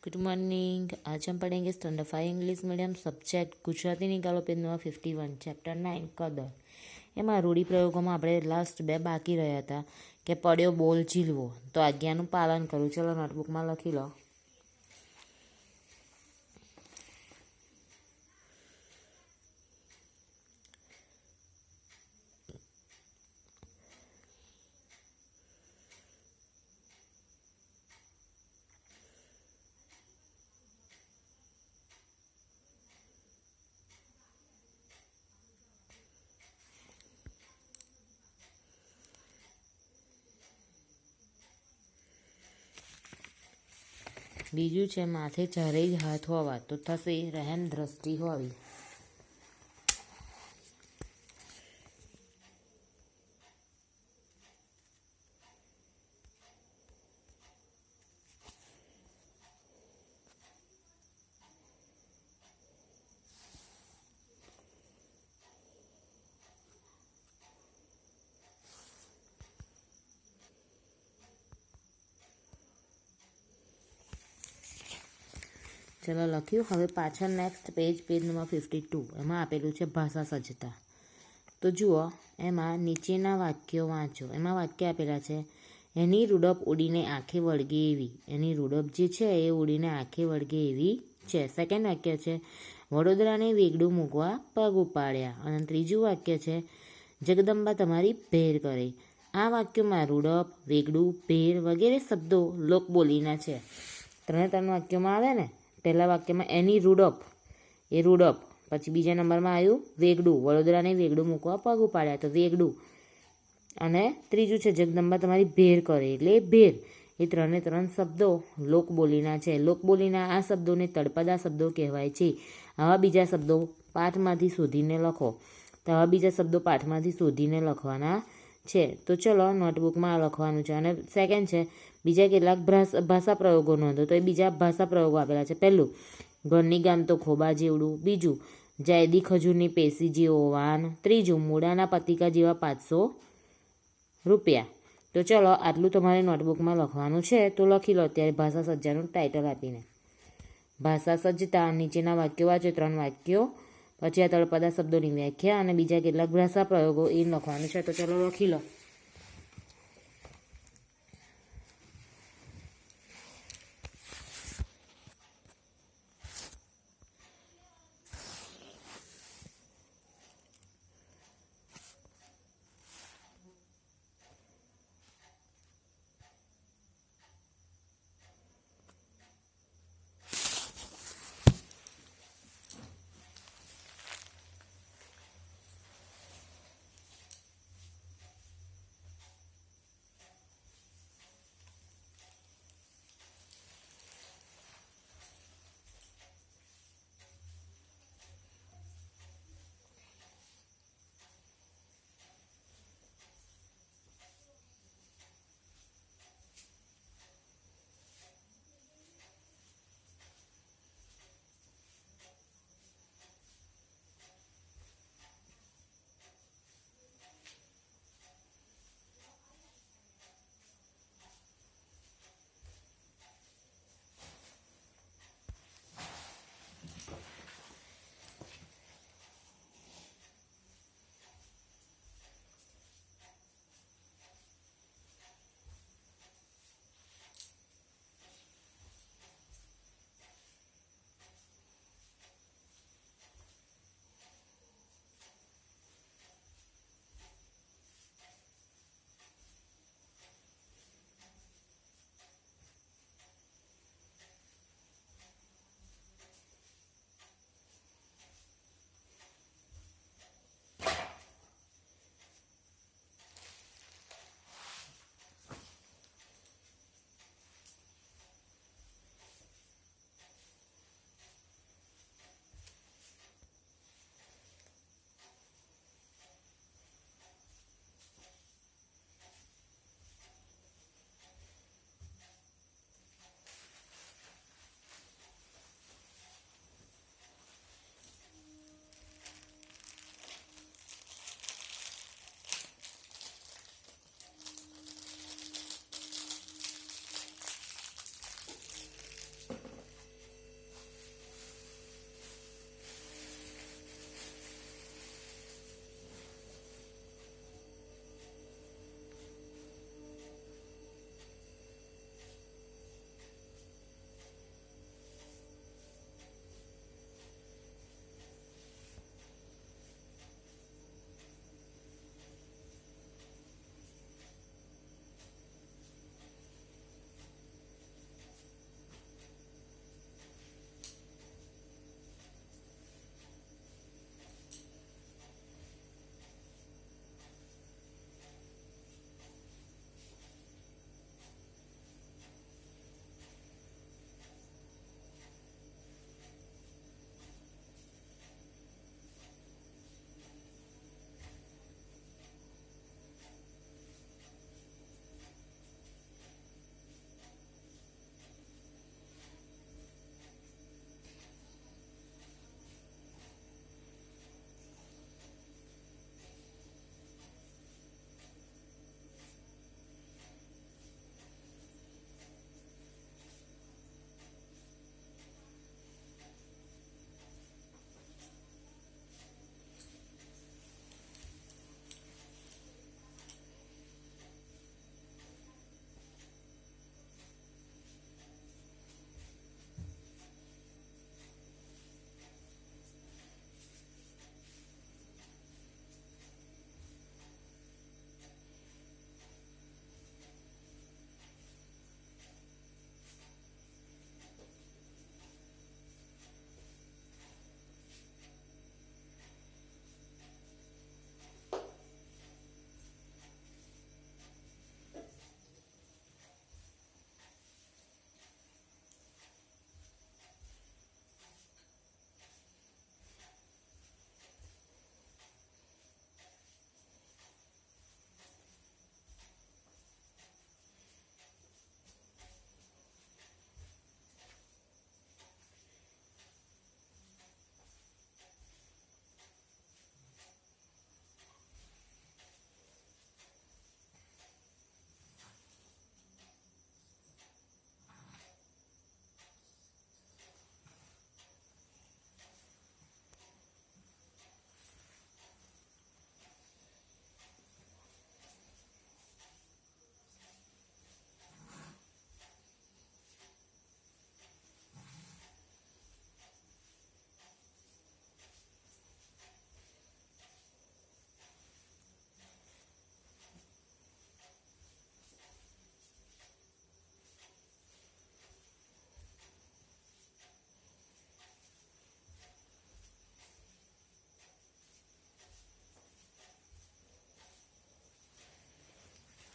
Good morning. आज हम पढ़ेंगे standard 5 English medium subject Gujarati निकालो पेज नंबर 51 चैप्टर 9 कदर। એમાં રૂઢિપ્રયોગોમાં આપણે લાસ્ટ બે બાકી રહ્યા હતા કે પડ્યો બોલ ઝીલવો, તો આજ્ઞાનું પાલન કરવું. ચલો નોટબુકમાં લખી લો. બીજું છે માથે ચારેય હાથ હોવા, તો થશે રહેમ દ્રષ્ટિ હોવી. ચલો લખ્યું. હવે પાછળ નેક્સ્ટ પેજ નંબર 52 એમાં આપેલું છે ભાષા સજ્જતા. તો જુઓ, એમાં નીચેના વાક્યો વાંચો. એમાં વાક્ય આપેલા છે એની રૂડપ ઉડીને આંખે વળગે એવી. એની રૂડપ જે છે એ ઉડીને આંખે વળગે એવી છે. સેકન્ડ વાક્ય છે વડોદરાને વેગડું મૂકવા પગ ઉપાડ્યા. અને ત્રીજું વાક્ય છે જગદંબા તમારી ભેર કરે. આ વાક્યોમાં રૂડપ, વેગડું, ભેર વગેરે શબ્દો લોકબોલીના છે. ત્રણ વાક્યોમાં આવે ને. પહેલા વાક્યમાં એની રૂડપ, એ રૂડપ. પછી બીજા નંબરમાં આવ્યું વેગડું, વડોદરાને વેગડું મૂકવા પગ ઉપાડ્યા, તો વેગડું. અને ત્રીજું છે જગદંબા તમારી ભેર કરે, એટલે ભેર. એ ત્રણ શબ્દો લોકબોલીના છે. લોકબોલીના આ શબ્દોને તળપદા શબ્દો કહેવાય છે. આવા બીજા શબ્દો પાઠમાંથી શોધીને લખો. તો આવા બીજા શબ્દો પાઠમાંથી શોધીને લખવાના છે. તો ચલો નોટબુકમાં આ લખવાનું છે. અને સેકન્ડ છે બીજા કેટલાક ભાષા પ્રયોગો નોંધો. તો એ બીજા ભાષા પ્રયોગો આપેલા છે. પહેલું ઘરની ગામ તો ખોબા જેવડું. બીજું જાયદી ખજૂરની પેશી જેવો વાન. ત્રીજું મૂળાના પતિકા જેવા 500 રૂપિયા. તો ચલો આટલું તમારે નોટબુકમાં લખવાનું છે. તો લખી લો અત્યારે ભાષા સજ્જાનું ટાઇટલ આપીને. ભાષા સજ્જતા. નીચેના વાક્યો વાંચો, 3 વાક્યો. પછી આ તળપદા શબ્દોની વ્યાખ્યા અને બીજા કેટલાક ભાષા પ્રયોગો એ લખવાનું છે. તો ચલો લખી લો.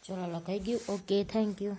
ચલો લખાઈ ગયું. Okay, thank you.